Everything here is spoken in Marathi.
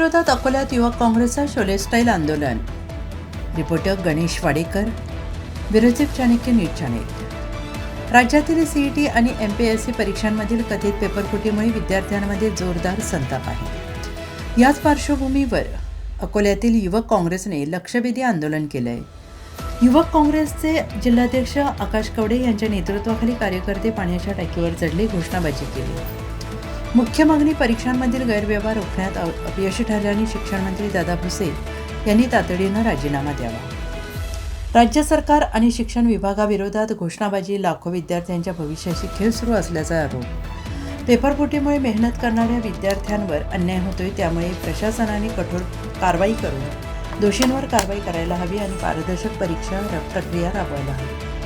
विरोधात अकोल्यात युवक काँग्रेसचा शोले स्टाईल आंदोलन. रिपोर्टर गणेश वाडेकर, विरोधी चाणक्य न्यूज चॅनेल. राज्यातील सीईटी आणि एमपीएससी परीक्षांमधील कथित पेपरफुटीमुळे विद्यार्थ्यांमध्ये जोरदार संताप आहे. याच पार्श्वभूमीवर अकोल्यातील युवक काँग्रेसने लक्षवेधी आंदोलन केलं आहे. युवक काँग्रेसचे जिल्हाध्यक्ष आकाश कवडे यांच्या नेतृत्वाखाली कार्यकर्ते पाण्याच्या टाकीवर चढले, घोषणाबाजी केली. मुख्य मागणी परीक्षांमधील गैरव्यवहार रोखण्यात अपयशी ठरल्याने शिक्षण मंत्री दादा भुसे यांनी तातडीनं राजीनामा द्यावा. राज्य सरकार आणि शिक्षण विभागाविरोधात घोषणाबाजी. लाखो विद्यार्थ्यांच्या भविष्याशी खेळ सुरू असल्याचा आरोप. पेपरफुटीमुळे मेहनत करणाऱ्या विद्यार्थ्यांवर अन्याय होतोय, त्यामुळे प्रशासनाने कठोर कारवाई करून दोषींवर कारवाई करायला हवी आणि पारदर्शक परीक्षा प्रक्रिया राबवायला हवी.